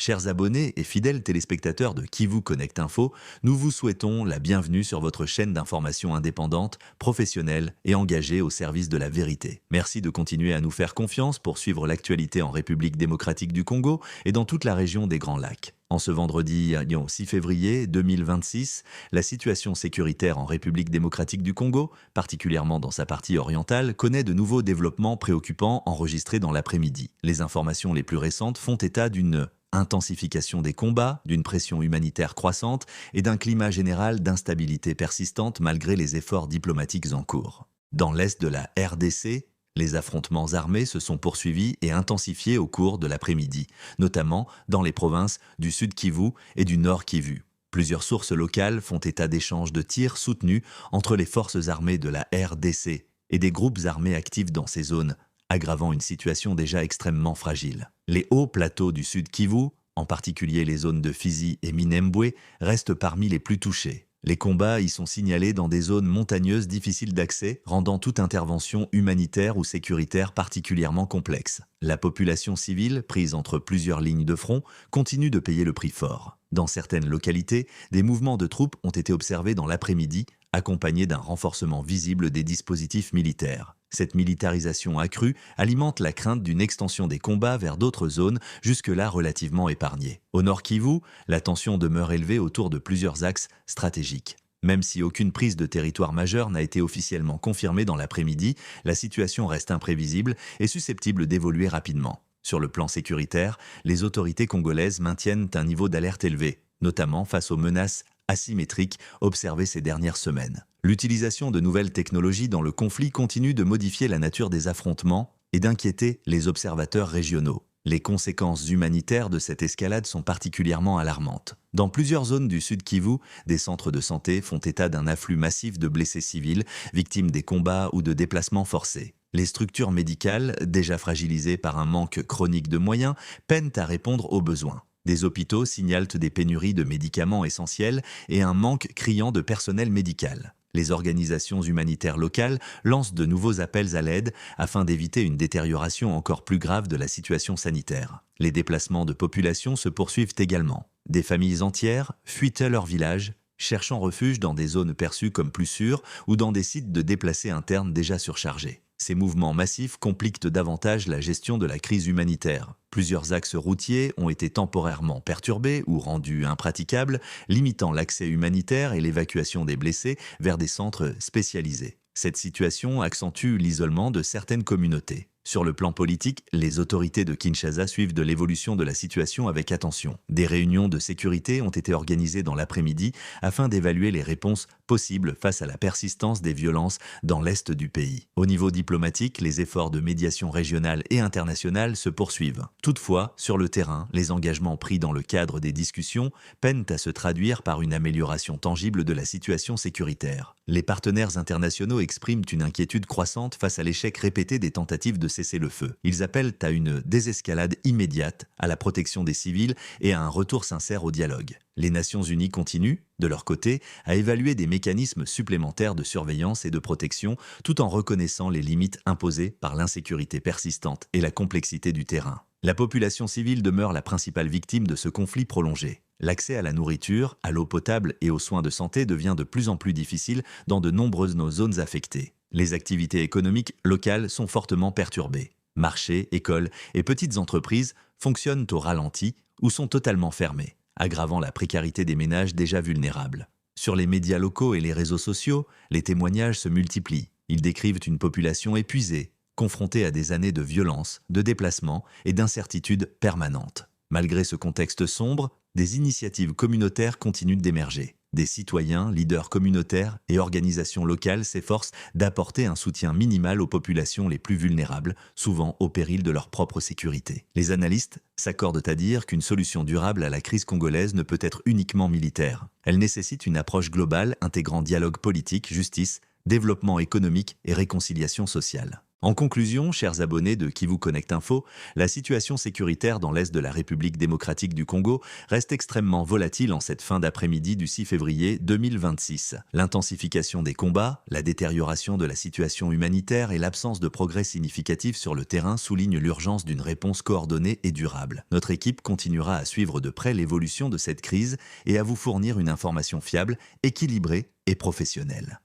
Chers abonnés et fidèles téléspectateurs de Kivu Connect Info, nous vous souhaitons la bienvenue sur votre chaîne d'information indépendante, professionnelle et engagée au service de la vérité. Merci de continuer à nous faire confiance pour suivre l'actualité en République démocratique du Congo et dans toute la région des Grands Lacs. En ce vendredi 6 février 2026, la situation sécuritaire en République démocratique du Congo, particulièrement dans sa partie orientale, connaît de nouveaux développements préoccupants enregistrés dans l'après-midi. Les informations les plus récentes font état d'une intensification des combats, d'une pression humanitaire croissante et d'un climat général d'instabilité persistante malgré les efforts diplomatiques en cours. Dans l'est de la RDC, les affrontements armés se sont poursuivis et intensifiés au cours de l'après-midi, notamment dans les provinces du Sud Kivu et du Nord Kivu. Plusieurs sources locales font état d'échanges de tirs soutenus entre les forces armées de la RDC et des groupes armés actifs dans ces zones, aggravant une situation déjà extrêmement fragile. Les hauts plateaux du Sud Kivu, en particulier les zones de Fizi et Minembwe, restent parmi les plus touchés. Les combats y sont signalés dans des zones montagneuses difficiles d'accès, rendant toute intervention humanitaire ou sécuritaire particulièrement complexe. La population civile, prise entre plusieurs lignes de front, continue de payer le prix fort. Dans certaines localités, des mouvements de troupes ont été observés dans l'après-midi, accompagnés d'un renforcement visible des dispositifs militaires. Cette militarisation accrue alimente la crainte d'une extension des combats vers d'autres zones jusque-là relativement épargnées. Au Nord Kivu, la tension demeure élevée autour de plusieurs axes stratégiques. Même si aucune prise de territoire majeure n'a été officiellement confirmée dans l'après-midi, la situation reste imprévisible et susceptible d'évoluer rapidement. Sur le plan sécuritaire, les autorités congolaises maintiennent un niveau d'alerte élevé, notamment face aux menaces asymétriques observées ces dernières semaines. L'utilisation de nouvelles technologies dans le conflit continue de modifier la nature des affrontements et d'inquiéter les observateurs régionaux. Les conséquences humanitaires de cette escalade sont particulièrement alarmantes. Dans plusieurs zones du Sud Kivu, des centres de santé font état d'un afflux massif de blessés civils, victimes des combats ou de déplacements forcés. Les structures médicales, déjà fragilisées par un manque chronique de moyens, peinent à répondre aux besoins. Des hôpitaux signalent des pénuries de médicaments essentiels et un manque criant de personnel médical. Les organisations humanitaires locales lancent de nouveaux appels à l'aide afin d'éviter une détérioration encore plus grave de la situation sanitaire. Les déplacements de population se poursuivent également. Des familles entières fuient leur village, cherchant refuge dans des zones perçues comme plus sûres ou dans des sites de déplacés internes déjà surchargés. Ces mouvements massifs compliquent davantage la gestion de la crise humanitaire. Plusieurs axes routiers ont été temporairement perturbés ou rendus impraticables, limitant l'accès humanitaire et l'évacuation des blessés vers des centres spécialisés. Cette situation accentue l'isolement de certaines communautés. Sur le plan politique, les autorités de Kinshasa suivent de l'évolution de la situation avec attention. Des réunions de sécurité ont été organisées dans l'après-midi afin d'évaluer les réponses possibles face à la persistance des violences dans l'est du pays. Au niveau diplomatique, les efforts de médiation régionale et internationale se poursuivent. Toutefois, sur le terrain, les engagements pris dans le cadre des discussions peinent à se traduire par une amélioration tangible de la situation sécuritaire. Les partenaires internationaux expriment une inquiétude croissante face à l'échec répété des tentatives de cesser le feu. Ils appellent à une désescalade immédiate, à la protection des civils et à un retour sincère au dialogue. Les Nations Unies continuent, de leur côté, à évaluer des mécanismes supplémentaires de surveillance et de protection tout en reconnaissant les limites imposées par l'insécurité persistante et la complexité du terrain. La population civile demeure la principale victime de ce conflit prolongé. L'accès à la nourriture, à l'eau potable et aux soins de santé devient de plus en plus difficile dans de nombreuses zones affectées. Les activités économiques locales sont fortement perturbées. Marchés, écoles et petites entreprises fonctionnent au ralenti ou sont totalement fermées, aggravant la précarité des ménages déjà vulnérables. Sur les médias locaux et les réseaux sociaux, les témoignages se multiplient. Ils décrivent une population épuisée, confrontée à des années de violence, de déplacement et d'incertitude permanente. Malgré ce contexte sombre, des initiatives communautaires continuent d'émerger. Des citoyens, leaders communautaires et organisations locales s'efforcent d'apporter un soutien minimal aux populations les plus vulnérables, souvent au péril de leur propre sécurité. Les analystes s'accordent à dire qu'une solution durable à la crise congolaise ne peut être uniquement militaire. Elle nécessite une approche globale intégrant dialogue politique, justice, développement économique et réconciliation sociale. En conclusion, chers abonnés de Qui vous connecte info, la situation sécuritaire dans l'est de la République démocratique du Congo reste extrêmement volatile en cette fin d'après-midi du 6 février 2026. L'intensification des combats, la détérioration de la situation humanitaire et l'absence de progrès significatifs sur le terrain soulignent l'urgence d'une réponse coordonnée et durable. Notre équipe continuera à suivre de près l'évolution de cette crise et à vous fournir une information fiable, équilibrée et professionnelle.